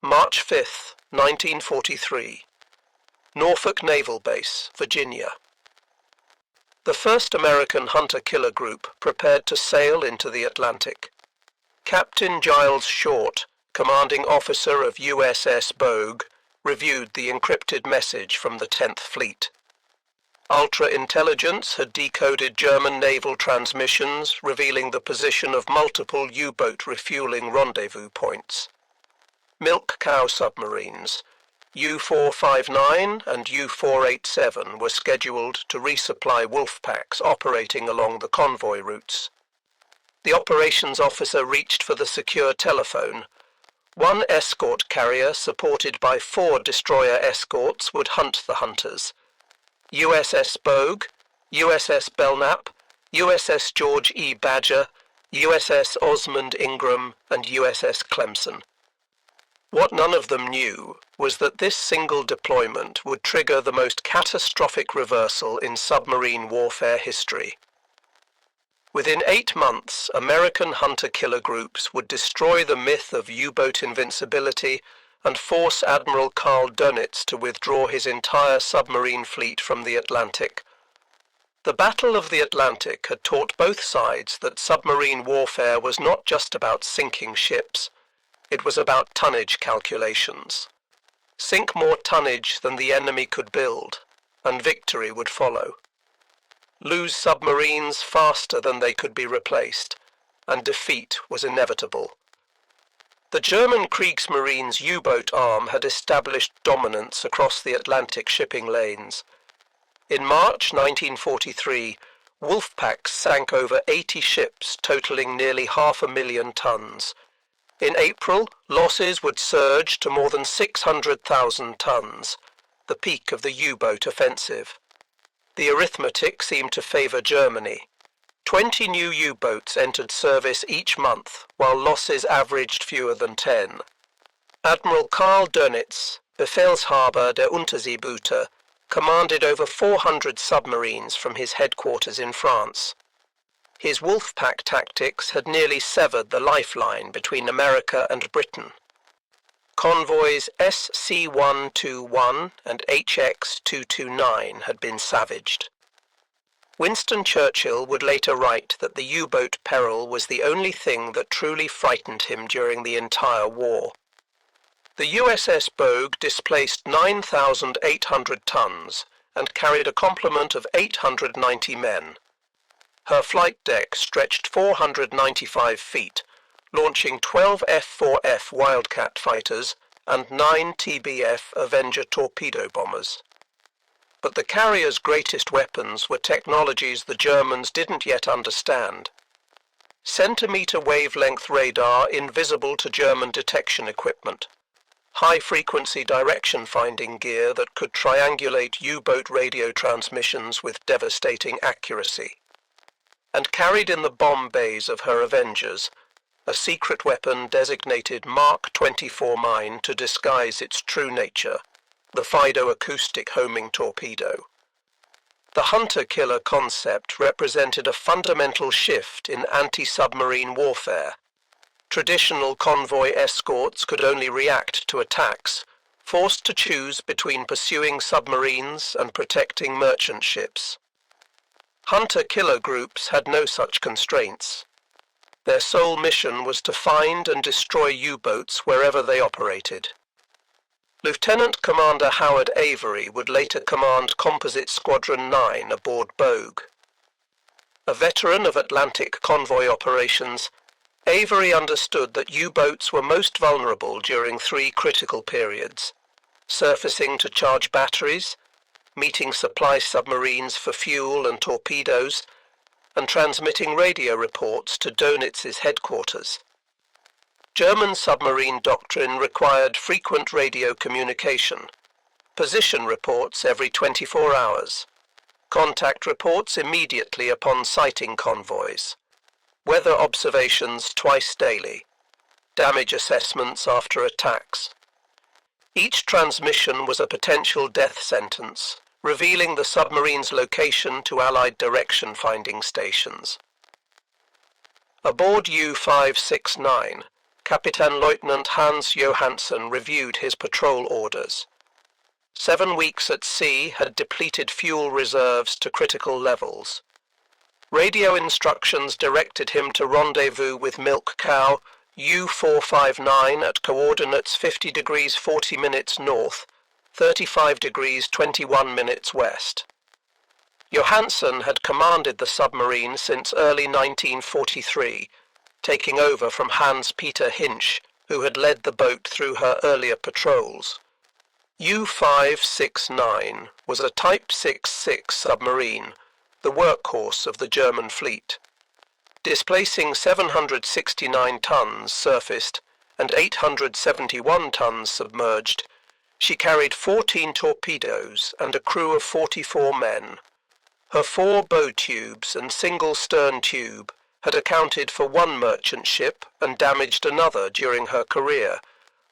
March 5, 1943. Norfolk Naval Base, Virginia. The first American hunter-killer group prepared to sail into the Atlantic. Captain Giles Short, commanding officer of USS Bogue, reviewed the encrypted message from the 10th Fleet. Ultra-intelligence had decoded German naval transmissions revealing the position of multiple U-boat refueling rendezvous points. Milk cow submarines, U-459 and U-487 were scheduled to resupply wolfpacks operating along the convoy routes. The operations officer reached for the secure telephone. One escort carrier supported by 4 destroyer escorts would hunt the hunters. USS Bogue, USS Belknap, USS George E. Badger, USS Osmond Ingram, and USS Clemson. What none of them knew was that this single deployment would trigger the most catastrophic reversal in submarine warfare history. Within 8 months, American hunter-killer groups would destroy the myth of U-boat invincibility and force Admiral Karl Dönitz to withdraw his entire submarine fleet from the Atlantic. The Battle of the Atlantic had taught both sides that submarine warfare was not just about sinking ships. It was about tonnage calculations. Sink more tonnage than the enemy could build, and victory would follow. Lose submarines faster than they could be replaced, and defeat was inevitable. The German Kriegsmarine's U-boat arm had established dominance across the Atlantic shipping lanes. In March 1943, wolfpacks sank over 80 ships totaling nearly 500,000 tons. In April, losses would surge to more than 600,000 tons, the peak of the U-boat offensive. The arithmetic seemed to favor Germany. 20 new U-boats entered service each month, while losses averaged fewer than 10. Admiral Karl Dönitz, Befehlshaber der Unterseeboote, commanded over 400 submarines from his headquarters in France. His wolfpack tactics had nearly severed the lifeline between America and Britain. Convoys SC-121 and HX-229 had been savaged. Winston Churchill would later write that the U-boat peril was the only thing that truly frightened him during the entire war. The USS Bogue displaced 9,800 tons and carried a complement of 890 men. Her flight deck stretched 495 feet, launching 12 F-4F Wildcat fighters and 9 TBF Avenger torpedo bombers. But the carrier's greatest weapons were technologies the Germans didn't yet understand. Centimeter wavelength radar invisible to German detection equipment, high-frequency direction-finding gear that could triangulate U-boat radio transmissions with devastating accuracy, and carried in the bomb bays of her Avengers, a secret weapon designated Mark 24 mine to disguise its true nature, the Fido acoustic homing torpedo. The hunter-killer concept represented a fundamental shift in anti-submarine warfare. Traditional convoy escorts could only react to attacks, forced to choose between pursuing submarines and protecting merchant ships. Hunter-killer groups had no such constraints. Their sole mission was to find and destroy U-boats wherever they operated. Lieutenant Commander Howard Avery would later command Composite Squadron 9 aboard Bogue. A veteran of Atlantic convoy operations, Avery understood that U-boats were most vulnerable during 3 critical periods: surfacing to charge batteries, meeting supply submarines for fuel and torpedoes, and transmitting radio reports to Dönitz's headquarters. German submarine doctrine required frequent radio communication, position reports every 24 hours, contact reports immediately upon sighting convoys, weather observations twice daily, damage assessments after attacks. Each transmission was a potential death sentence, revealing the submarine's location to Allied direction-finding stations. Aboard U-569, Kapitän-Leutnant Hans Johansen reviewed his patrol orders. 7 weeks at sea had depleted fuel reserves to critical levels. Radio instructions directed him to rendezvous with Milk Cow U-459 at coordinates 50 degrees 40 minutes north, 35 degrees 21 minutes west. Johansen had commanded the submarine since early 1943, taking over from Hans-Peter Hinsch, who had led the boat through her earlier patrols. U-569 was a Type 66 submarine, the workhorse of the German fleet. Displacing 769 tons surfaced and 871 tons submerged, she carried 14 torpedoes and a crew of 44 men. Her 4 bow tubes and single stern tube had accounted for 1 merchant ship and damaged another during her career,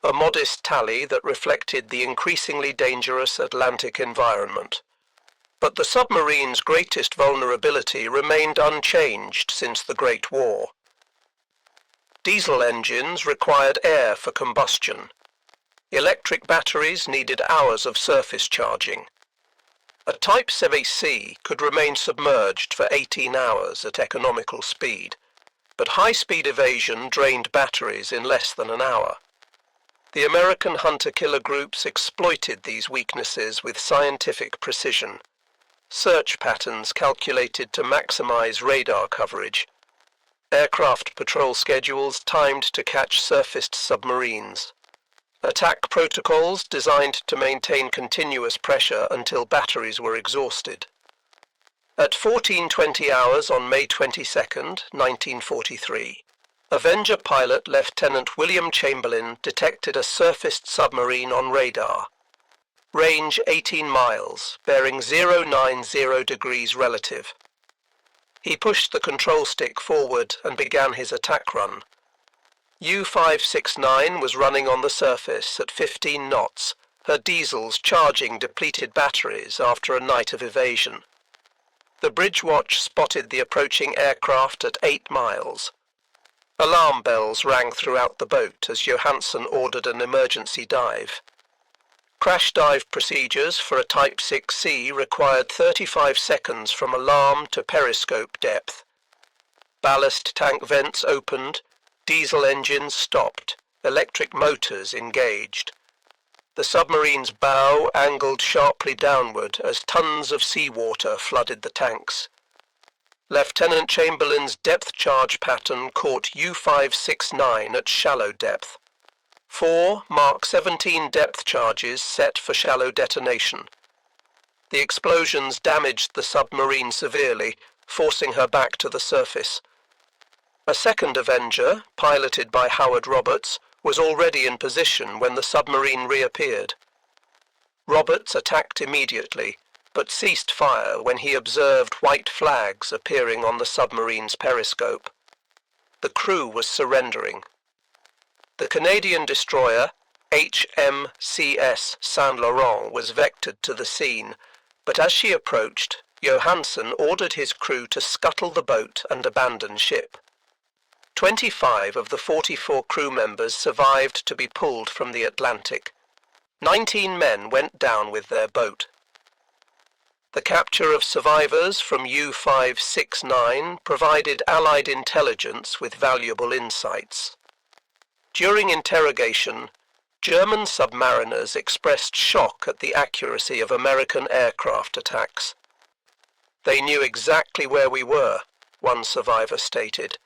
a modest tally that reflected the increasingly dangerous Atlantic environment. But the submarine's greatest vulnerability remained unchanged since the Great War. Diesel engines required air for combustion. Electric batteries needed hours of surface charging. A Type 70C could remain submerged for 18 hours at economical speed, but high-speed evasion drained batteries in less than an hour. The American hunter-killer groups exploited these weaknesses with scientific precision. Search patterns calculated to maximize radar coverage. Aircraft patrol schedules timed to catch surfaced submarines. Attack protocols designed to maintain continuous pressure until batteries were exhausted. At 14:20 hours on May 22, 1943, Avenger pilot Lieutenant William Chamberlain detected a surfaced submarine on radar. Range 18 miles, bearing 090 degrees relative. He pushed the control stick forward and began his attack run. U-569 was running on the surface at 15 knots, her diesels charging depleted batteries after a night of evasion. The bridge watch spotted the approaching aircraft at 8 miles. Alarm bells rang throughout the boat as Johansen ordered an emergency dive. Crash dive procedures for a Type 6C required 35 seconds from alarm to periscope depth. Ballast tank vents opened, diesel engines stopped, electric motors engaged. The submarine's bow angled sharply downward as tons of seawater flooded the tanks. Lieutenant Chamberlain's depth charge pattern caught U-569 at shallow depth. 4 Mark 17 depth charges set for shallow detonation. The explosions damaged the submarine severely, forcing her back to the surface. A second Avenger, piloted by Howard Roberts, was already in position when the submarine reappeared. Roberts attacked immediately, but ceased fire when he observed white flags appearing on the submarine's periscope. The crew was surrendering. The Canadian destroyer HMCS Saint Laurent was vectored to the scene, but as she approached, Johansen ordered his crew to scuttle the boat and abandon ship. 25 of the 44 crew members survived to be pulled from the Atlantic. 19 men went down with their boat. The capture of survivors from U-569 provided Allied intelligence with valuable insights. During interrogation, German submariners expressed shock at the accuracy of American aircraft attacks. "They knew exactly where we were," one survivor stated.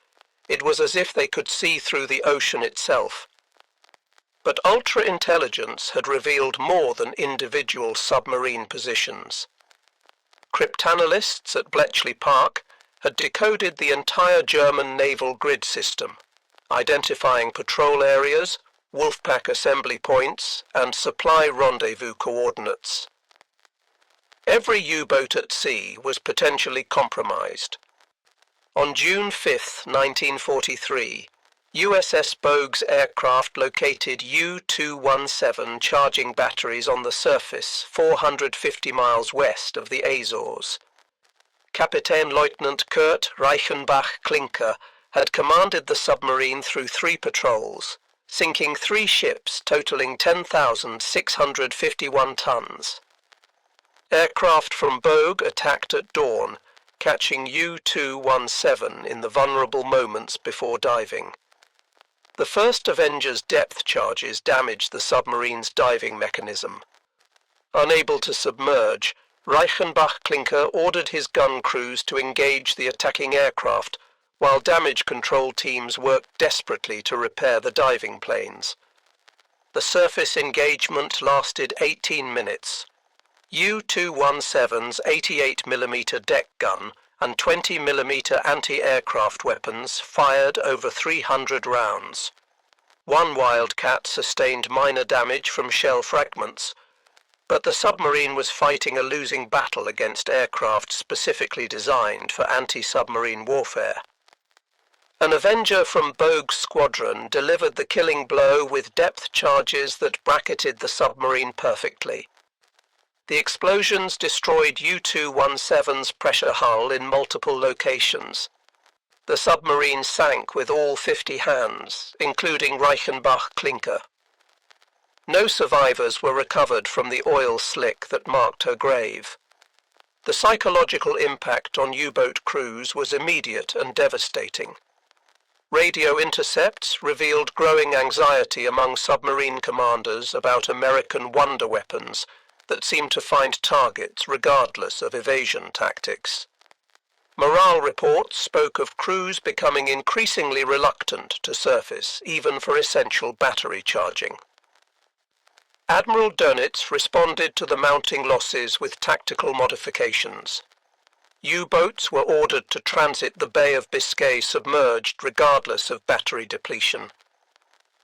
"It was as if they could see through the ocean itself." But ultra-intelligence had revealed more than individual submarine positions. Cryptanalysts at Bletchley Park had decoded the entire German naval grid system, identifying patrol areas, wolfpack assembly points, and supply rendezvous coordinates. Every U-boat at sea was potentially compromised. On June 5, 1943, USS Bogue's aircraft located U-217 charging batteries on the surface 450 miles west of the Azores. Kapitän-Leutnant Kurt Reichenbach-Klinker had commanded the submarine through 3 patrols, sinking 3 ships totaling 10,651 tons. Aircraft from Bogue attacked at dawn, catching U-217 in the vulnerable moments before diving. The first Avenger's depth charges damaged the submarine's diving mechanism. Unable to submerge, Reichenbach-Klinker ordered his gun crews to engage the attacking aircraft, while damage control teams worked desperately to repair the diving planes. The surface engagement lasted 18 minutes. U-217's 88mm deck gun and 20mm anti-aircraft weapons fired over 300 rounds. One Wildcat sustained minor damage from shell fragments, but the submarine was fighting a losing battle against aircraft specifically designed for anti-submarine warfare. An Avenger from Bogue's squadron delivered the killing blow with depth charges that bracketed the submarine perfectly. The explosions destroyed U-217's pressure hull in multiple locations. The submarine sank with all 50 hands, including Reichenbach-Klinker. No survivors were recovered from the oil slick that marked her grave. The psychological impact on U-boat crews was immediate and devastating. Radio intercepts revealed growing anxiety among submarine commanders about American wonder weapons that seemed to find targets regardless of evasion tactics. Morale reports spoke of crews becoming increasingly reluctant to surface, even for essential battery charging. Admiral Dönitz responded to the mounting losses with tactical modifications. U-boats were ordered to transit the Bay of Biscay submerged regardless of battery depletion.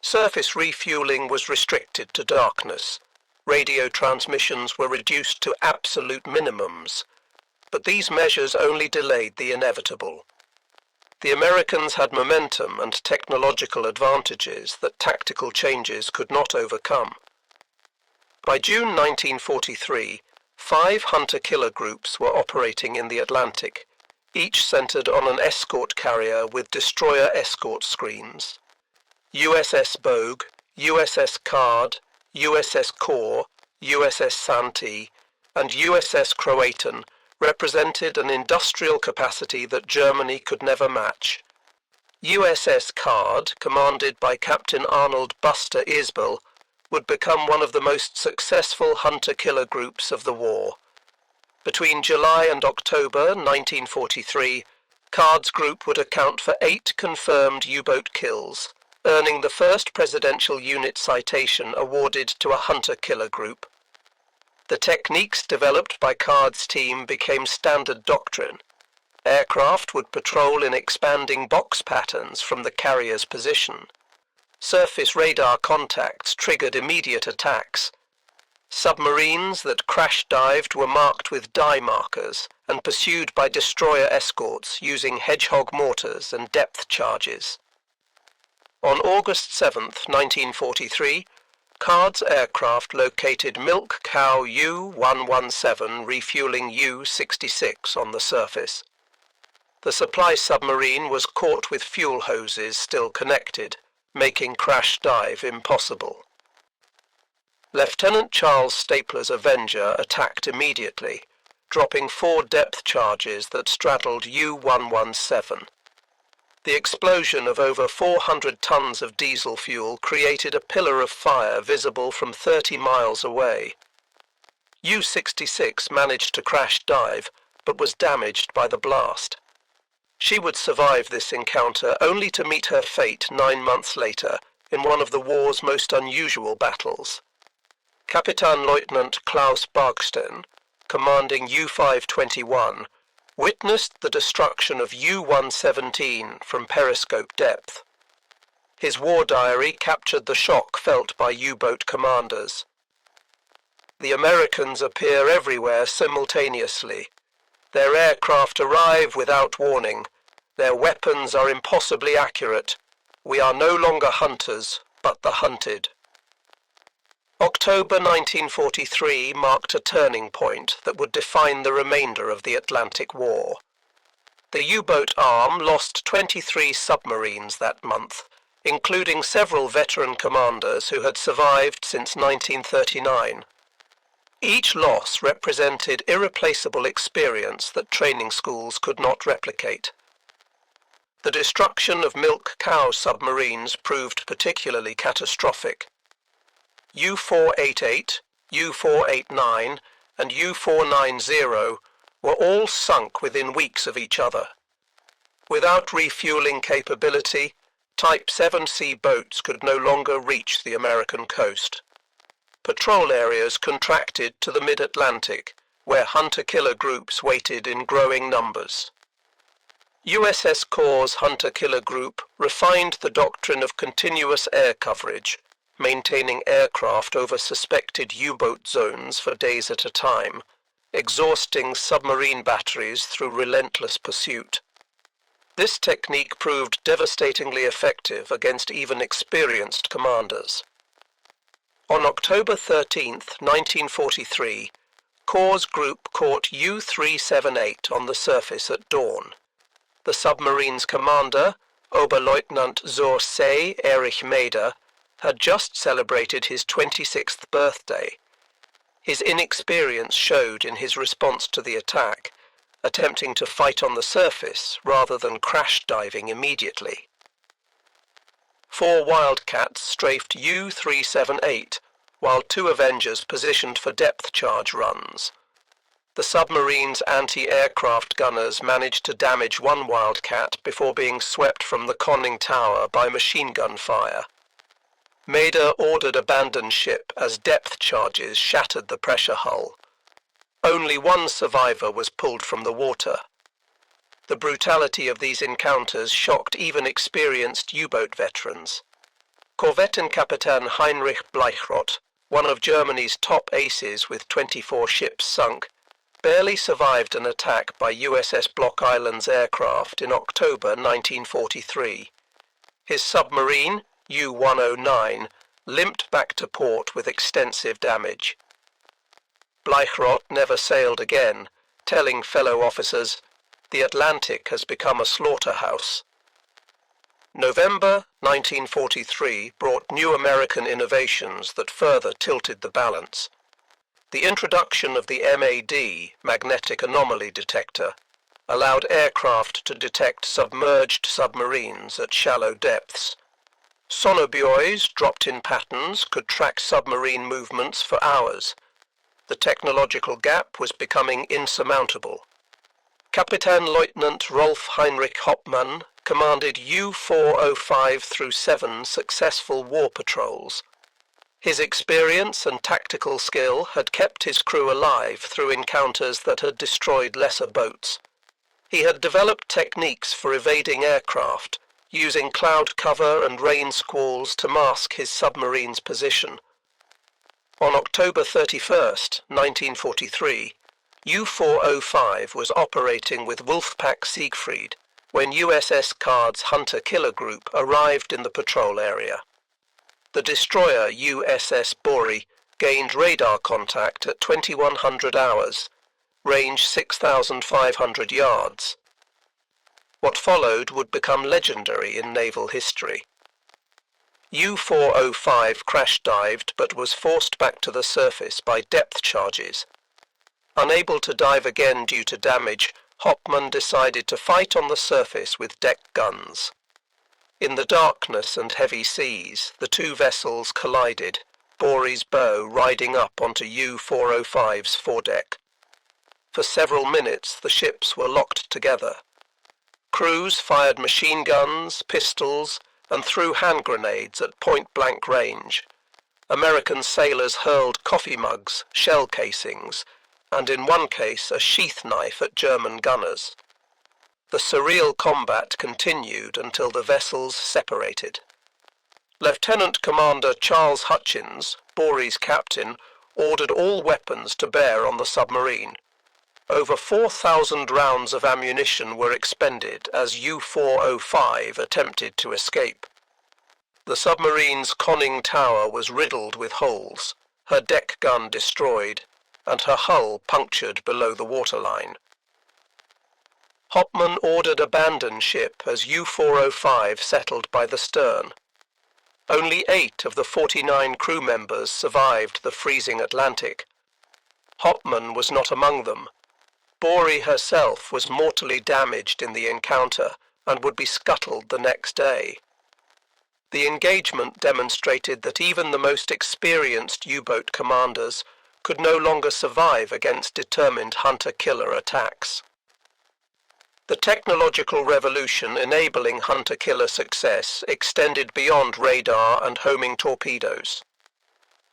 Surface refueling was restricted to darkness. Radio transmissions were reduced to absolute minimums, but these measures only delayed the inevitable. The Americans had momentum and technological advantages that tactical changes could not overcome. By June 1943, 5 hunter-killer groups were operating in the Atlantic, each centered on an escort carrier with destroyer escort screens. USS Bogue, USS Card, USS Kor, USS Santee, and USS Croatan represented an industrial capacity that Germany could never match. USS Card, commanded by Captain Arnold Buster Isbell, would become one of the most successful hunter-killer groups of the war. Between July and October 1943, Card's group would account for 8 confirmed U-boat kills, earning the first Presidential Unit Citation awarded to a hunter-killer group. The techniques developed by Card's team became standard doctrine. Aircraft would patrol in expanding box patterns from the carrier's position. Surface radar contacts triggered immediate attacks. Submarines that crash-dived were marked with dye markers and pursued by destroyer escorts using hedgehog mortars and depth charges. On August 7, 1943, Card's aircraft located Milk Cow U-117 refueling U-66 on the surface. The supply submarine was caught with fuel hoses still connected, making crash dive impossible. Lieutenant Charles Stapler's Avenger attacked immediately, dropping 4 depth charges that straddled U-117. The explosion of over 400 tons of diesel fuel created a pillar of fire visible from 30 miles away. U-66 managed to crash dive, but was damaged by the blast. She would survive this encounter only to meet her fate 9 months later in one of the war's most unusual battles. Kapitänleutnant Klaus Barksten, commanding U-521, witnessed the destruction of U-117 from periscope depth. His war diary captured the shock felt by U-boat commanders. The Americans appear everywhere simultaneously. Their aircraft arrive without warning. Their weapons are impossibly accurate. We are no longer hunters, but the hunted. October 1943 marked a turning point that would define the remainder of the Atlantic War. The U-boat arm lost 23 submarines that month, including several veteran commanders who had survived since 1939. Each loss represented irreplaceable experience that training schools could not replicate. The destruction of milk cow submarines proved particularly catastrophic. U-488, U-489, and U-490 were all sunk within weeks of each other. Without refueling capability, Type 7C boats could no longer reach the American coast. Patrol areas contracted to the mid-Atlantic, where hunter-killer groups waited in growing numbers. USS Corps' hunter-killer group refined the doctrine of continuous air coverage, maintaining aircraft over suspected U-boat zones for days at a time, exhausting submarine batteries through relentless pursuit. This technique proved devastatingly effective against even experienced commanders. On October 13, 1943, Corps' group caught U-378 on the surface at dawn. The submarine's commander, Oberleutnant zur See Erich Maeder, had just celebrated his 26th birthday. His inexperience showed in his response to the attack, attempting to fight on the surface rather than crash diving immediately. 4 Wildcats strafed U-378, while 2 Avengers positioned for depth charge runs. The submarine's anti-aircraft gunners managed to damage 1 Wildcat before being swept from the conning tower by machine gun fire. Maeder ordered abandon ship as depth charges shattered the pressure hull. Only 1 survivor was pulled from the water. The brutality of these encounters shocked even experienced U-boat veterans. Korvettenkapitän Heinrich Bleichrodt, one of Germany's top aces with 24 ships sunk, barely survived an attack by USS Block Island's aircraft in October 1943. His submarine, U-109, limped back to port with extensive damage. Bleichrodt never sailed again, telling fellow officers, "The Atlantic has become a slaughterhouse." November 1943 brought new American innovations that further tilted the balance. The introduction of the MAD, magnetic anomaly detector, allowed aircraft to detect submerged submarines at shallow depths. Sonobuoys, dropped in patterns, could track submarine movements for hours. The technological gap was becoming insurmountable. Kapitänleutnant Rolf Heinrich Hoppmann commanded U-405-7 successful war patrols. His experience and tactical skill had kept his crew alive through encounters that had destroyed lesser boats. He had developed techniques for evading aircraft, using cloud cover and rain squalls to mask his submarine's position. On October 31, 1943, U-405 was operating with Wolfpack Siegfried when USS Card's hunter-killer group arrived in the patrol area. The destroyer USS Bogue gained radar contact at 2100 hours, range 6,500 yards. What followed would become legendary in naval history. U-405 crash-dived but was forced back to the surface by depth charges. Unable to dive again due to damage, Hoppmann decided to fight on the surface with deck guns. In the darkness and heavy seas, the 2 vessels collided, Bogue's bow riding up onto U-405's foredeck. For several minutes the ships were locked together. Crews fired machine guns, pistols, and threw hand grenades at point-blank range. American sailors hurled coffee mugs, shell casings, and in one case a sheath knife at German gunners. The surreal combat continued until the vessels separated. Lieutenant Commander Charles Hutchins, Bogue's captain, ordered all weapons to bear on the submarine. Over 4,000 rounds of ammunition were expended as U-405 attempted to escape. The submarine's conning tower was riddled with holes, her deck gun destroyed, and her hull punctured below the waterline. Hopman ordered abandon ship as U-405 settled by the stern. Only 8 of the 49 crew members survived the freezing Atlantic. Hopman was not among them. Borie herself was mortally damaged in the encounter and would be scuttled the next day. The engagement demonstrated that even the most experienced U-boat commanders could no longer survive against determined hunter-killer attacks. The technological revolution enabling hunter-killer success extended beyond radar and homing torpedoes.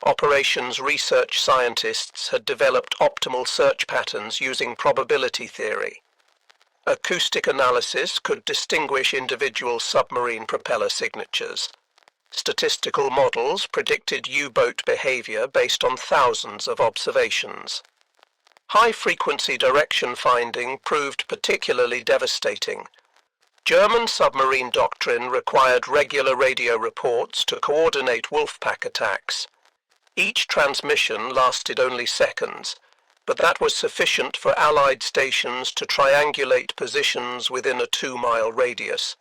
Operations research scientists had developed optimal search patterns using probability theory. Acoustic analysis could distinguish individual submarine propeller signatures. Statistical models predicted U-boat behavior based on thousands of observations. High-frequency direction finding proved particularly devastating. German submarine doctrine required regular radio reports to coordinate wolfpack attacks. Each transmission lasted only seconds, but that was sufficient for Allied stations to triangulate positions within a 2-mile radius.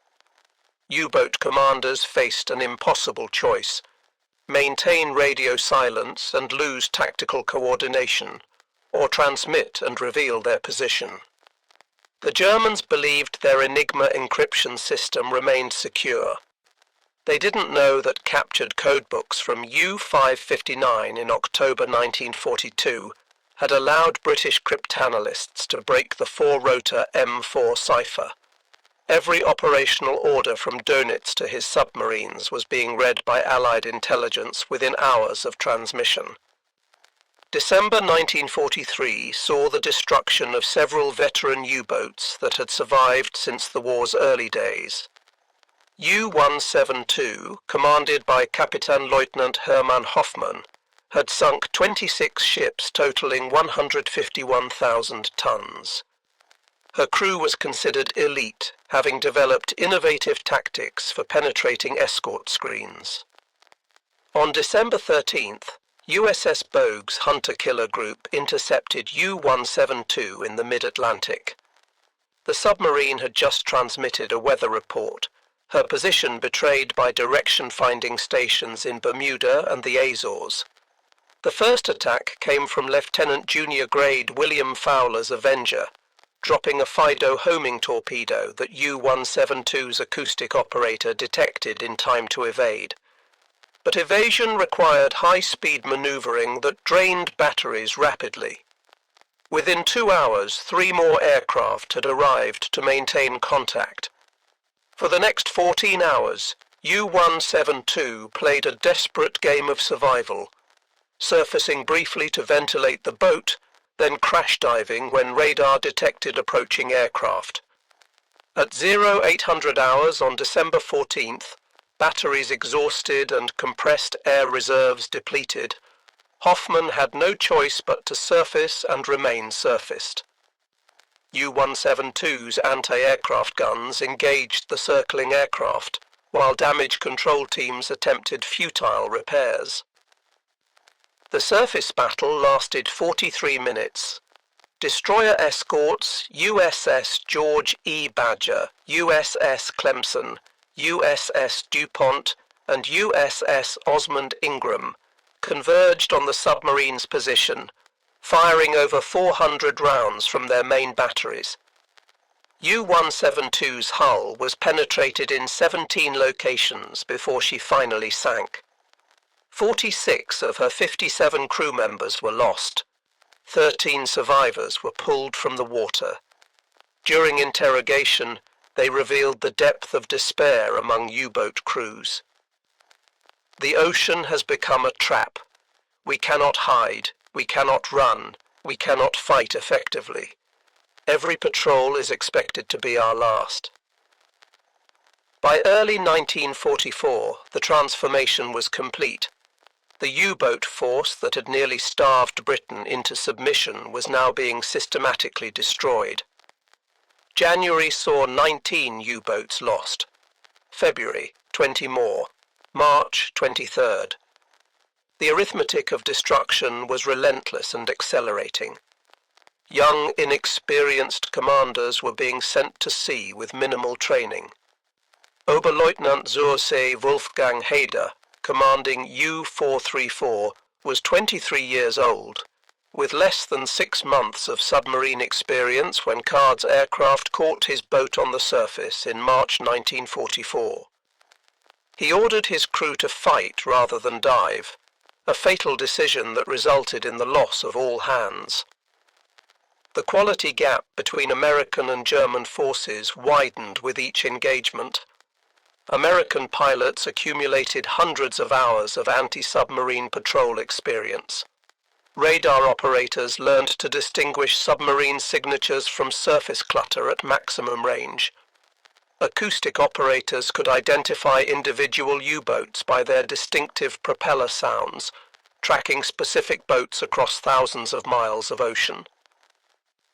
U-boat commanders faced an impossible choice: maintain radio silence and lose tactical coordination, or transmit and reveal their position. The Germans believed their Enigma encryption system remained secure. They didn't know that captured codebooks from U-559 in October 1942 had allowed British cryptanalysts to break the 4-rotor M4 cipher. Every operational order from Dönitz to his submarines was being read by Allied intelligence within hours of transmission. December 1943 saw the destruction of several veteran U-boats that had survived since the war's early days. U-172, commanded by Kapitänleutnant Hermann Hoffmann, had sunk 26 ships totaling 151,000 tons. Her crew was considered elite, having developed innovative tactics for penetrating escort screens. On December 13th, USS Bogue's hunter-killer group intercepted U-172 in the mid-Atlantic. The submarine had just transmitted a weather report, her position betrayed by direction-finding stations in Bermuda and the Azores. The first attack came from Lieutenant Junior Grade William Fowler's Avenger, dropping a Fido homing torpedo that U-172's acoustic operator detected in time to evade. But evasion required high-speed maneuvering that drained batteries rapidly. Within 2 hours, 3 more aircraft had arrived to maintain contact. For the next 14 hours, U-172 played a desperate game of survival, surfacing briefly to ventilate the boat, then crash diving when radar detected approaching aircraft. At 0800 hours on December 14th, batteries exhausted and compressed air reserves depleted, Hoffmann had no choice but to surface and remain surfaced. U-172's anti-aircraft guns engaged the circling aircraft, while damage control teams attempted futile repairs. The surface battle lasted 43 minutes. Destroyer escorts USS George E. Badger, USS Clemson, USS DuPont, and USS Osmond Ingram converged on the submarine's position, firing over 400 rounds from their main batteries. U-172's hull was penetrated in 17 locations before she finally sank. 46 of her 57 crew members were lost. 13 survivors were pulled from the water. During interrogation, they revealed the depth of despair among U-boat crews. The ocean has become a trap. We cannot hide, we cannot run, we cannot fight effectively. Every patrol is expected to be our last. By early 1944, the transformation was complete. The U-boat force that had nearly starved Britain into submission was now being systematically destroyed. January saw 19 U-boats lost. February, 20 more. March, 23rd. The arithmetic of destruction was relentless and accelerating. Young, inexperienced commanders were being sent to sea with minimal training. Oberleutnant zur See Wolfgang Hader, commanding U-434, was 23 years old, with less than 6 months of submarine experience when Card's aircraft caught his boat on the surface in March 1944. He ordered his crew to fight rather than dive, a fatal decision that resulted in the loss of all hands. The quality gap between American and German forces widened with each engagement. American pilots accumulated hundreds of hours of anti-submarine patrol experience. Radar operators learned to distinguish submarine signatures from surface clutter at maximum range. Acoustic operators could identify individual U-boats by their distinctive propeller sounds, tracking specific boats across thousands of miles of ocean.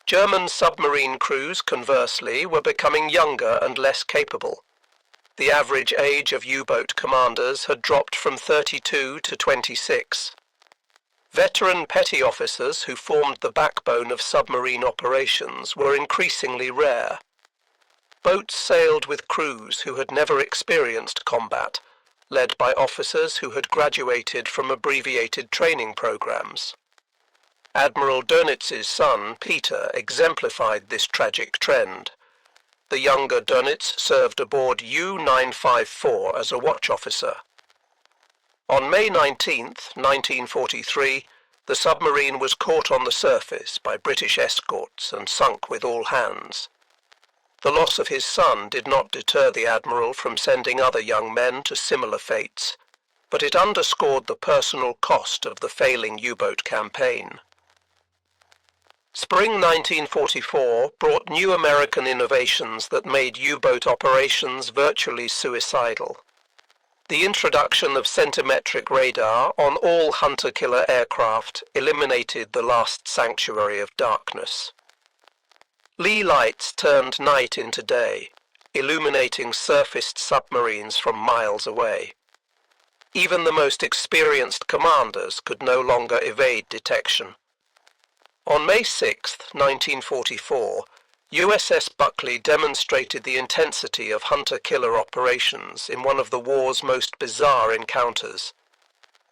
German submarine crews, conversely, were becoming younger and less capable. The average age of U-boat commanders had dropped from 32 to 26. Veteran petty officers who formed the backbone of submarine operations were increasingly rare. Boats sailed with crews who had never experienced combat, led by officers who had graduated from abbreviated training programs. Admiral Dönitz's son, Peter, exemplified this tragic trend. The younger Dönitz served aboard U-954 as a watch officer. On May 19, 1943, the submarine was caught on the surface by British escorts and sunk with all hands. The loss of his son did not deter the Admiral from sending other young men to similar fates, but it underscored the personal cost of the failing U-boat campaign. Spring 1944 brought new American innovations that made U-boat operations virtually suicidal. The introduction of centimetric radar on all hunter-killer aircraft eliminated the last sanctuary of darkness. Lee lights turned night into day, illuminating surfaced submarines from miles away. Even the most experienced commanders could no longer evade detection. On May 6, 1944, USS Buckley demonstrated the intensity of hunter-killer operations in one of the war's most bizarre encounters.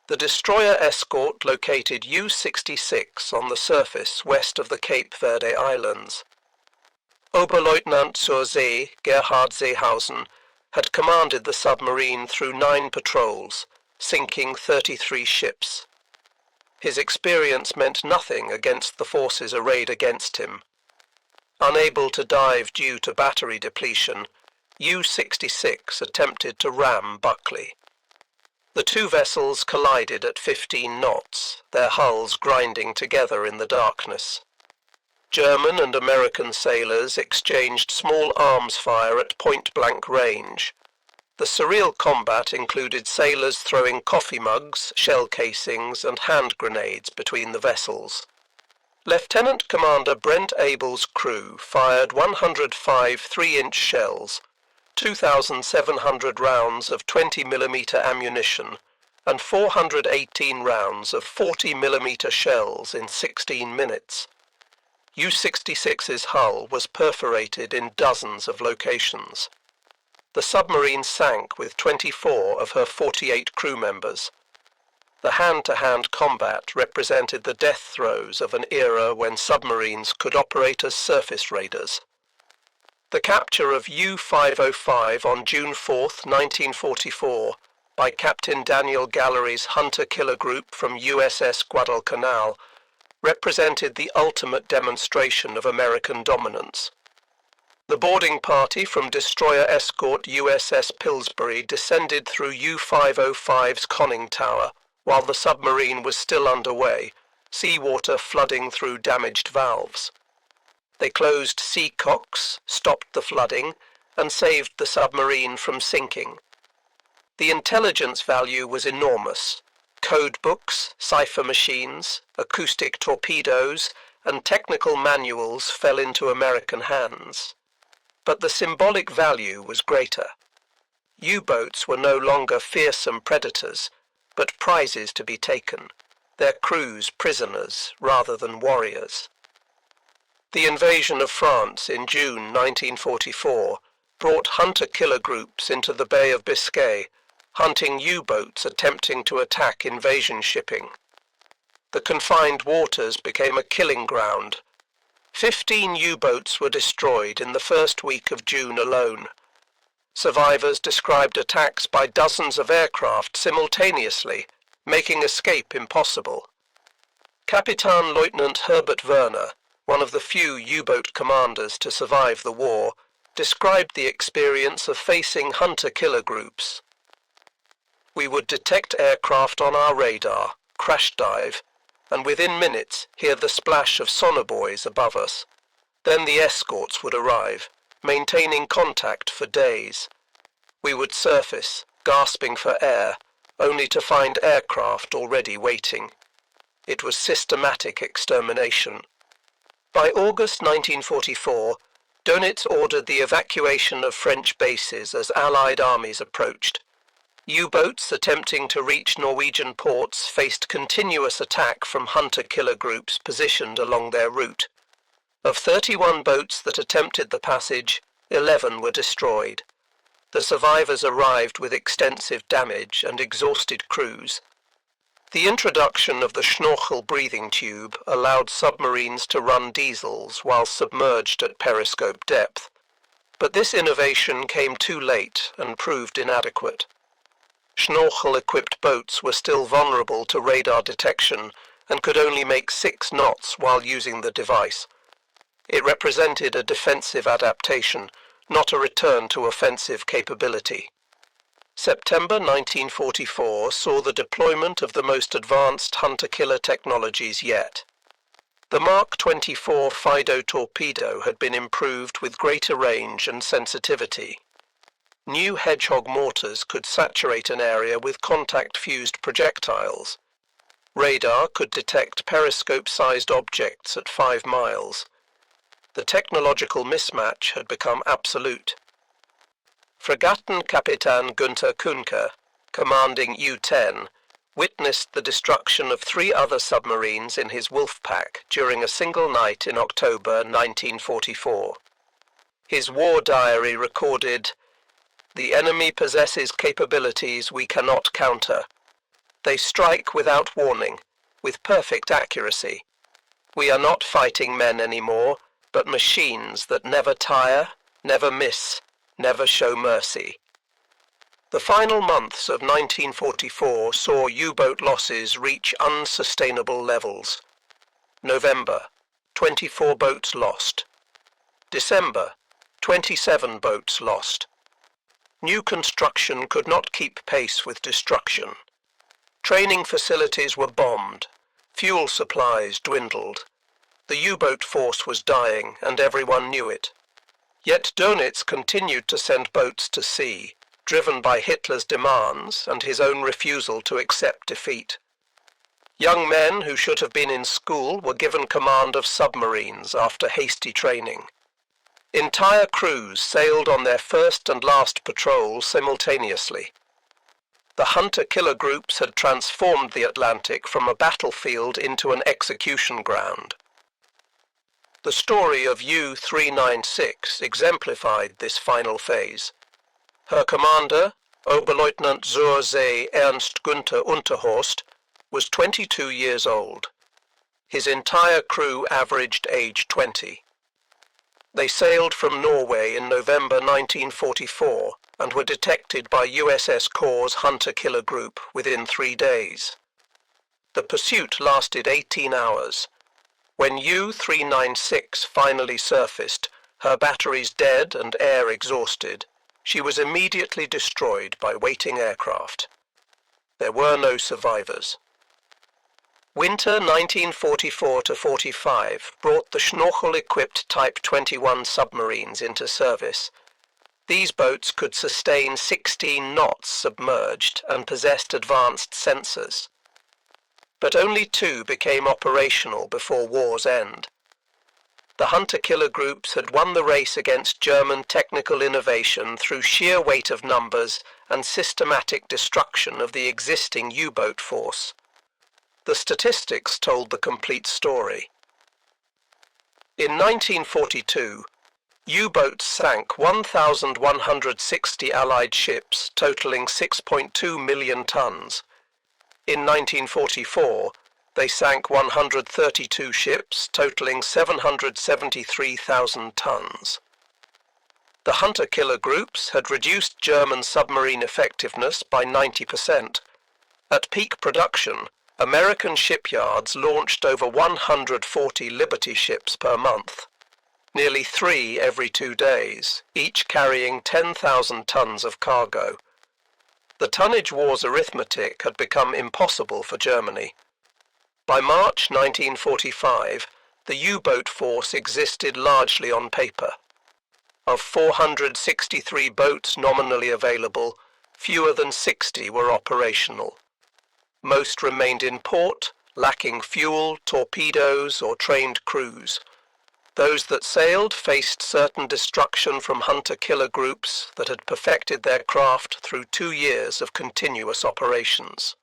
The destroyer escort located U-66 on the surface west of the Cape Verde Islands. Oberleutnant zur See Gerhard Seehausen had commanded the submarine through 9 patrols, sinking 33 ships. His experience meant nothing against the forces arrayed against him. Unable to dive due to battery depletion, U-66 attempted to ram Buckley. The two vessels collided at 15 knots, their hulls grinding together in the darkness. German and American sailors exchanged small arms fire at point-blank range. The surreal combat included sailors throwing coffee mugs, shell casings, and hand grenades between the vessels. Lieutenant Commander Brent Abel's crew fired 105 3-inch shells, 2,700 rounds of 20mm ammunition, and 418 rounds of 40mm shells in 16 minutes. U-66's hull was perforated in dozens of locations. The submarine sank with 24 of her 48 crew members. The hand-to-hand combat represented the death throes of an era when submarines could operate as surface raiders. The capture of U-505 on June 4, 1944, by Captain Daniel Gallery's hunter-killer group from USS Guadalcanal represented the ultimate demonstration of American dominance. The boarding party from destroyer escort USS Pillsbury descended through U-505's conning tower while the submarine was still underway, seawater flooding through damaged valves. They closed sea cocks, stopped the flooding, and saved the submarine from sinking. The intelligence value was enormous. Code books, cipher machines, acoustic torpedoes, and technical manuals fell into American hands. But the symbolic value was greater. U-boats were no longer fearsome predators, but prizes to be taken, their crews prisoners rather than warriors. The invasion of France in June 1944 brought hunter-killer groups into the Bay of Biscay, hunting U-boats attempting to attack invasion shipping. The confined waters became a killing ground. 15 U-boats were destroyed in the first week of June alone. Survivors described attacks by dozens of aircraft simultaneously, making escape impossible. Captain Lieutenant Herbert Werner, one of the few U-boat commanders to survive the war, described the experience of facing hunter-killer groups. We would detect aircraft on our radar, crash dive, and within minutes hear the splash of sonobuoys above us. Then the escorts would arrive, maintaining contact for days. We would surface, gasping for air, only to find aircraft already waiting. It was systematic extermination. By August 1944, Dönitz ordered the evacuation of French bases as Allied armies approached. U-boats attempting to reach Norwegian ports faced continuous attack from hunter-killer groups positioned along their route. Of 31 boats that attempted the passage, 11 were destroyed. The survivors arrived with extensive damage and exhausted crews. The introduction of the Schnorchel breathing tube allowed submarines to run diesels while submerged at periscope depth. But this innovation came too late and proved inadequate. Schnorchel-equipped boats were still vulnerable to radar detection and could only make 6 knots while using the device. It represented a defensive adaptation, not a return to offensive capability. September 1944 saw the deployment of the most advanced hunter-killer technologies yet. The Mark 24 Fido torpedo had been improved with greater range and sensitivity. New Hedgehog mortars could saturate an area with contact-fused projectiles. Radar could detect periscope-sized objects at 5 miles. The technological mismatch had become absolute. Fregattenkapitän Günther Kuhnke, commanding U-10, witnessed the destruction of 3 other submarines in his Wolfpack during a single night in October 1944. His war diary recorded, "The enemy possesses capabilities we cannot counter. They strike without warning, with perfect accuracy. We are not fighting men anymore, but machines that never tire, never miss, never show mercy." The final months of 1944 saw U-boat losses reach unsustainable levels. November, 24 boats lost. December, 27 boats lost. New construction could not keep pace with destruction. Training facilities were bombed. Fuel supplies dwindled. The U-boat force was dying, and everyone knew it. Yet Dönitz continued to send boats to sea, driven by Hitler's demands and his own refusal to accept defeat. Young men who should have been in school were given command of submarines after hasty training. Entire crews sailed on their first and last patrol simultaneously. The hunter-killer groups had transformed the Atlantic from a battlefield into an execution ground. The story of U-396 exemplified this final phase. Her commander, Oberleutnant zur See Ernst Günther Unterhorst, was 22 years old. His entire crew averaged age 20. They sailed from Norway in November 1944 and were detected by USS Corps' hunter-killer group within 3 days. The pursuit lasted 18 hours. When U-396 finally surfaced, her batteries dead and air exhausted, she was immediately destroyed by waiting aircraft. There were no survivors. Winter 1944-45 brought the Schnorchel-equipped Type 21 submarines into service. These boats could sustain 16 knots submerged and possessed advanced sensors. But only 2 became operational before war's end. The hunter-killer groups had won the race against German technical innovation through sheer weight of numbers and systematic destruction of the existing U-boat force. The statistics told the complete story. In 1942, U-boats sank 1,160 Allied ships totaling 6.2 million tons. In 1944, they sank 132 ships totaling 773,000 tons. The hunter-killer groups had reduced German submarine effectiveness by 90%. At peak production, American shipyards launched over 140 Liberty ships per month, nearly 3 every 2 days, each carrying 10,000 tons of cargo. The tonnage war's arithmetic had become impossible for Germany. By March 1945, the U-boat force existed largely on paper. Of 463 boats nominally available, fewer than 60 were operational. Most remained in port, lacking fuel, torpedoes, or trained crews. Those that sailed faced certain destruction from hunter-killer groups that had perfected their craft through 2 years of continuous operations.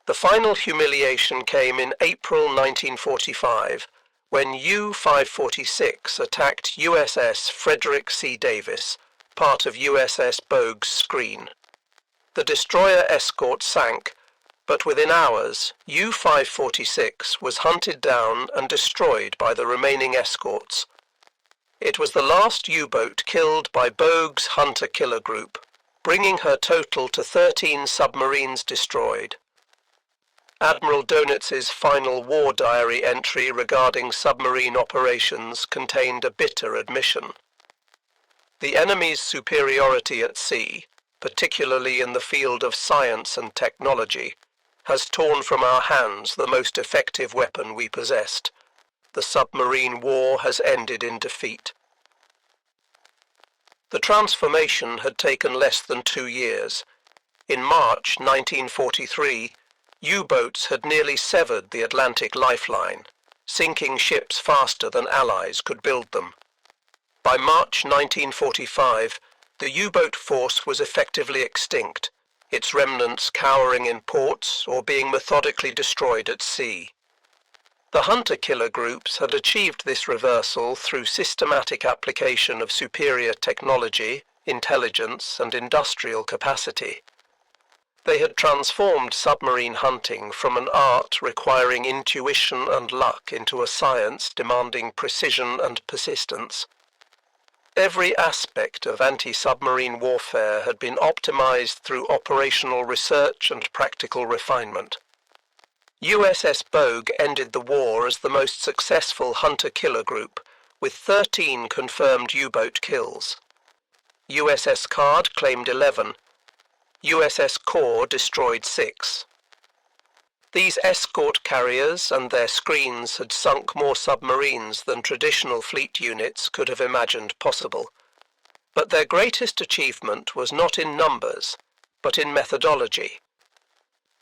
The final humiliation came in April 1945, when U-546 attacked USS Frederick C. Davis, part of USS Bogue's screen. The destroyer escort sank, but within hours, U-546 was hunted down and destroyed by the remaining escorts. It was the last U-boat killed by Bogue's hunter-killer group, bringing her total to 13 submarines destroyed. Admiral Donitz's final war diary entry regarding submarine operations contained a bitter admission. The enemy's superiority at sea, particularly in the field of science and technology, has torn from our hands the most effective weapon we possessed. The submarine war has ended in defeat. The transformation had taken less than 2 years. In March 1943, U-boats had nearly severed the Atlantic lifeline, sinking ships faster than Allies could build them. By March 1945, the U-boat force was effectively extinct, its remnants cowering in ports or being methodically destroyed at sea. The hunter-killer groups had achieved this reversal through systematic application of superior technology, intelligence, and industrial capacity. They had transformed submarine hunting from an art requiring intuition and luck into a science demanding precision and persistence. Every aspect of anti-submarine warfare had been optimized through operational research and practical refinement. USS Bogue ended the war as the most successful hunter-killer group, with 13 confirmed U-boat kills. USS Card claimed 11. USS Core destroyed 6. These escort carriers and their screens had sunk more submarines than traditional fleet units could have imagined possible. But their greatest achievement was not in numbers, but in methodology.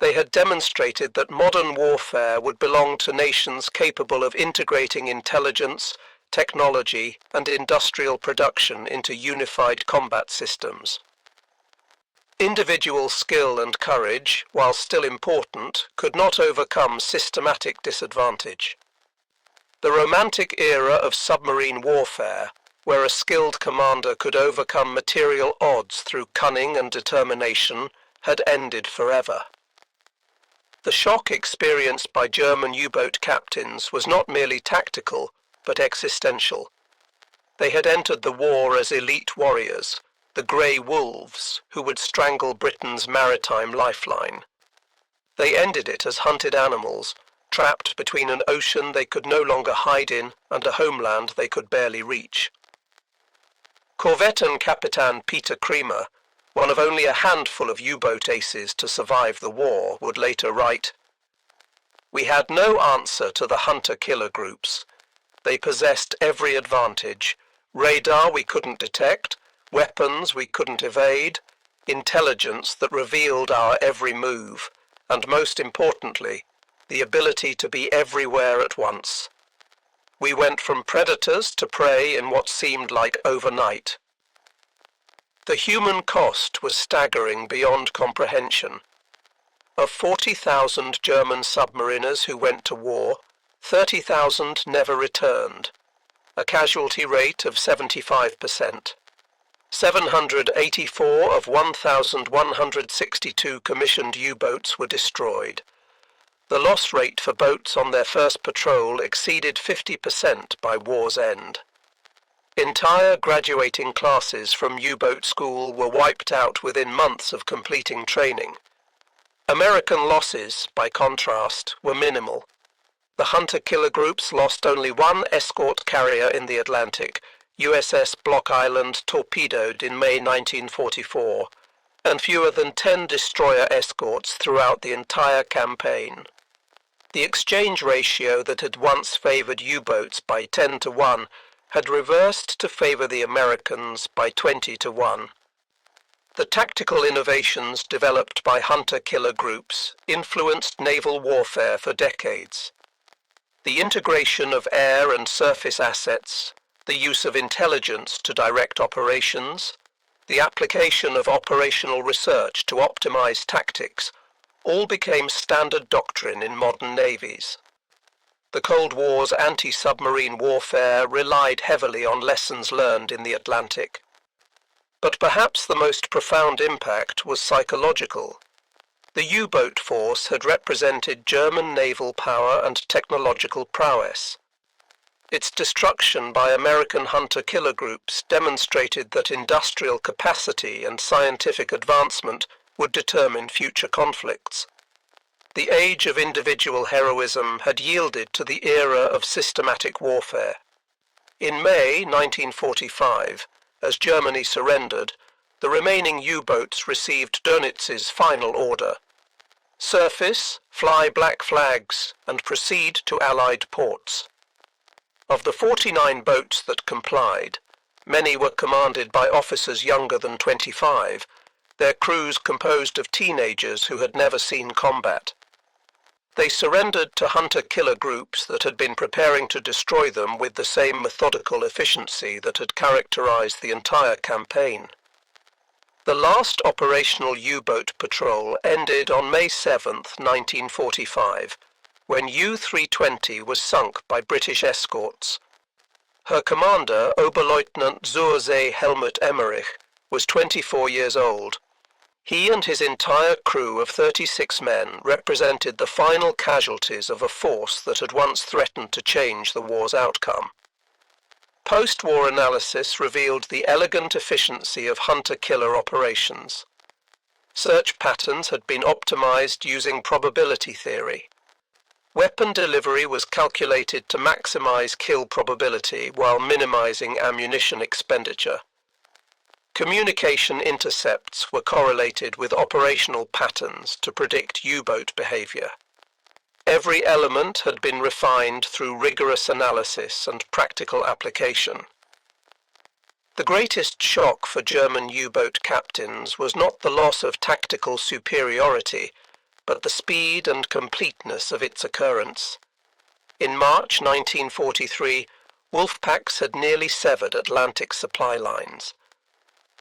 They had demonstrated that modern warfare would belong to nations capable of integrating intelligence, technology, and industrial production into unified combat systems. Individual skill and courage, while still important, could not overcome systematic disadvantage. The romantic era of submarine warfare, where a skilled commander could overcome material odds through cunning and determination, had ended forever. The shock experienced by German U-boat captains was not merely tactical, but existential. They had entered the war as elite warriors, the grey wolves who would strangle Britain's maritime lifeline. They ended it as hunted animals, trapped between an ocean they could no longer hide in and a homeland they could barely reach. Corvettenkapitan Peter Kremer, one of only a handful of U-boat aces to survive the war, would later write, "We had no answer to the hunter-killer groups. They possessed every advantage. Radar we couldn't detect, weapons we couldn't evade, intelligence that revealed our every move, and most importantly, the ability to be everywhere at once. We went from predators to prey in what seemed like overnight." The human cost was staggering beyond comprehension. Of 40,000 German submariners who went to war, 30,000 never returned, a casualty rate of 75%. 784 of 1,162 commissioned U-boats were destroyed. The loss rate for boats on their first patrol exceeded 50% by war's end. Entire graduating classes from U-boat school were wiped out within months of completing training. American losses, by contrast, were minimal. The hunter-killer groups lost only one escort carrier in the Atlantic, USS Block Island, torpedoed in May 1944, and fewer than 10 destroyer escorts throughout the entire campaign. The exchange ratio that had once favored U-boats by 10-1 had reversed to favor the Americans by 20-1. The tactical innovations developed by hunter-killer groups influenced naval warfare for decades. The integration of air and surface assets, the use of intelligence to direct operations, the application of operational research to optimize tactics, all became standard doctrine in modern navies. The Cold War's anti-submarine warfare relied heavily on lessons learned in the Atlantic. But perhaps the most profound impact was psychological. The U-boat force had represented German naval power and technological prowess. Its destruction by American hunter-killer groups demonstrated that industrial capacity and scientific advancement would determine future conflicts. The age of individual heroism had yielded to the era of systematic warfare. In May 1945, as Germany surrendered, the remaining U-boats received Dönitz's final order: surface, fly black flags, and proceed to Allied ports. Of the 49 boats that complied, many were commanded by officers younger than 25, their crews composed of teenagers who had never seen combat. They surrendered to hunter-killer groups that had been preparing to destroy them with the same methodical efficiency that had characterized the entire campaign. The last operational U-boat patrol ended on May 7, 1945, when U-320 was sunk by British escorts. Her commander, Oberleutnant zur See Helmut Emmerich, was 24 years old. He and his entire crew of 36 men represented the final casualties of a force that had once threatened to change the war's outcome. Post-war analysis revealed the elegant efficiency of hunter-killer operations. Search patterns had been optimized using probability theory. Weapon delivery was calculated to maximize kill probability while minimizing ammunition expenditure. Communication intercepts were correlated with operational patterns to predict U-boat behavior. Every element had been refined through rigorous analysis and practical application. The greatest shock for German U-boat captains was not the loss of tactical superiority, but the speed and completeness of its occurrence. In March 1943, wolfpacks had nearly severed Atlantic supply lines.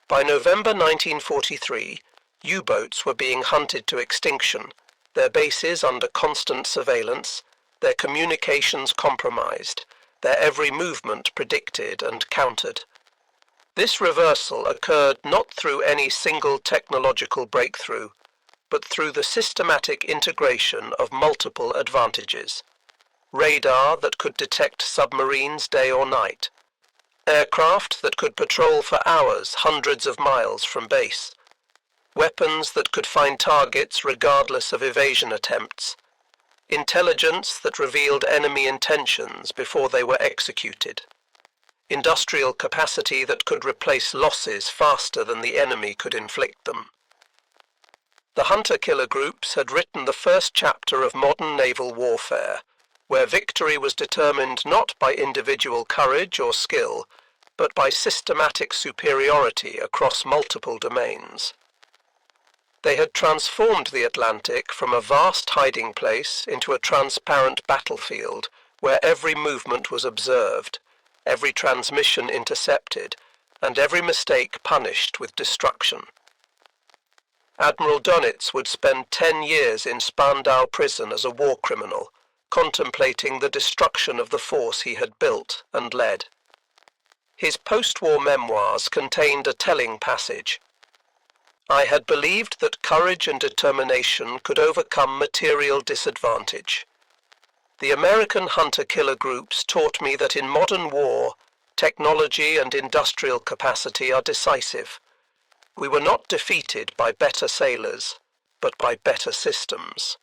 By November 1943, U-boats were being hunted to extinction, their bases under constant surveillance, their communications compromised, their every movement predicted and countered. This reversal occurred not through any single technological breakthrough, but through the systematic integration of multiple advantages: radar that could detect submarines day or night, aircraft that could patrol for hours hundreds of miles from base, weapons that could find targets regardless of evasion attempts, intelligence that revealed enemy intentions before they were executed, industrial capacity that could replace losses faster than the enemy could inflict them. The hunter-killer groups had written the first chapter of modern naval warfare, where victory was determined not by individual courage or skill, but by systematic superiority across multiple domains. They had transformed the Atlantic from a vast hiding place into a transparent battlefield, where every movement was observed, every transmission intercepted, and every mistake punished with destruction. Admiral Dönitz would spend 10 years in Spandau prison as a war criminal, contemplating the destruction of the force he had built and led. His post-war memoirs contained a telling passage. I had believed that courage and determination could overcome material disadvantage. The American hunter-killer groups taught me that in modern war, technology and industrial capacity are decisive. We were not defeated by better sailors, but by better systems.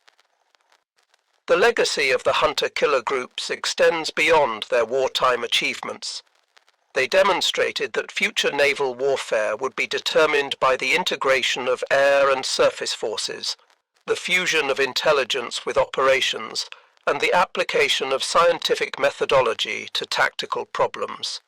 The legacy of the hunter-killer groups extends beyond their wartime achievements. They demonstrated that future naval warfare would be determined by the integration of air and surface forces, the fusion of intelligence with operations, and the application of scientific methodology to tactical problems.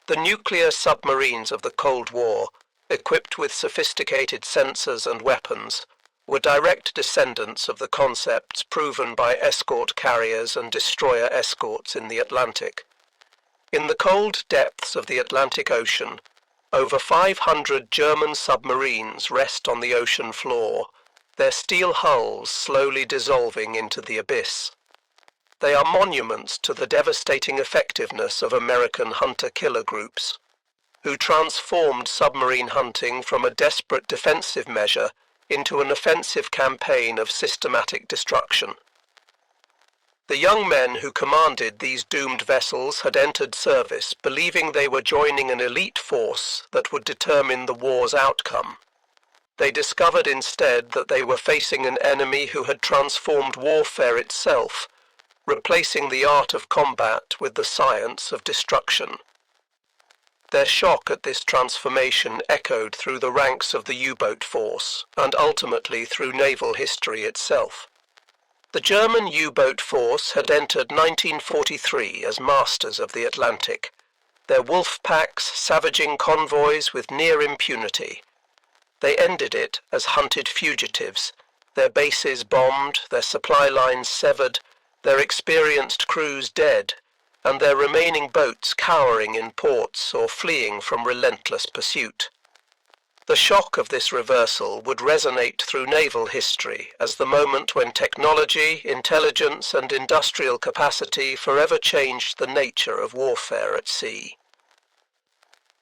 The nuclear submarines of the Cold War, equipped with sophisticated sensors and weapons, were direct descendants of the concepts proven by escort carriers and destroyer escorts in the Atlantic. In the cold depths of the Atlantic Ocean, over 500 German submarines rest on the ocean floor, their steel hulls slowly dissolving into the abyss. They are monuments to the devastating effectiveness of American hunter-killer groups, who transformed submarine hunting from a desperate defensive measure into an offensive campaign of systematic destruction. The young men who commanded these doomed vessels had entered service believing they were joining an elite force that would determine the war's outcome. They discovered instead that they were facing an enemy who had transformed warfare itself, replacing the art of combat with the science of destruction. Their shock at this transformation echoed through the ranks of the U-boat force, and ultimately through naval history itself. The German U-boat force had entered 1943 as masters of the Atlantic, their wolfpacks savaging convoys with near impunity. They ended it as hunted fugitives, their bases bombed, their supply lines severed, their experienced crews dead, and their remaining boats cowering in ports or fleeing from relentless pursuit. The shock of this reversal would resonate through naval history as the moment when technology, intelligence, and industrial capacity forever changed the nature of warfare at sea.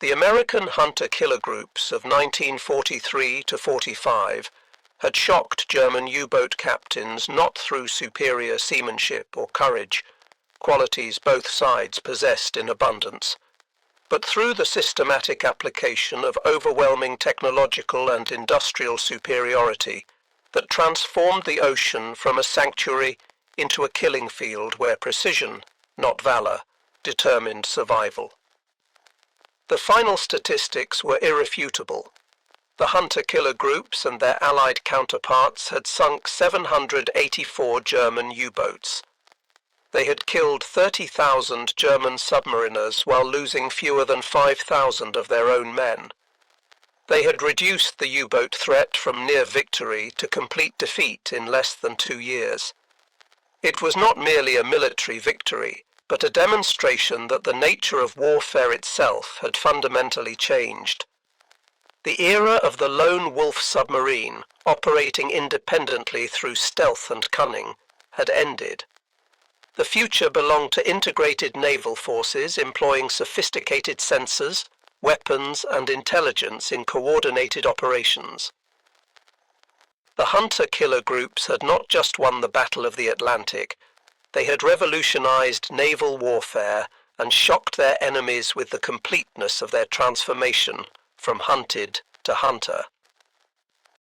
The American hunter-killer groups of 1943 to 45 had shocked German U-boat captains not through superior seamanship or courage, qualities both sides possessed in abundance, but through the systematic application of overwhelming technological and industrial superiority that transformed the ocean from a sanctuary into a killing field where precision, not valor, determined survival. The final statistics were irrefutable. The hunter-killer groups and their allied counterparts had sunk 784 German U-boats. They had killed 30,000 German submariners while losing fewer than 5,000 of their own men. They had reduced the U-boat threat from near victory to complete defeat in less than 2 years. It was not merely a military victory, but a demonstration that the nature of warfare itself had fundamentally changed. The era of the lone wolf submarine, operating independently through stealth and cunning, had ended. The future belonged to integrated naval forces employing sophisticated sensors, weapons, and intelligence in coordinated operations. The hunter-killer groups had not just won the Battle of the Atlantic, they had revolutionized naval warfare and shocked their enemies with the completeness of their transformation from hunted to hunter.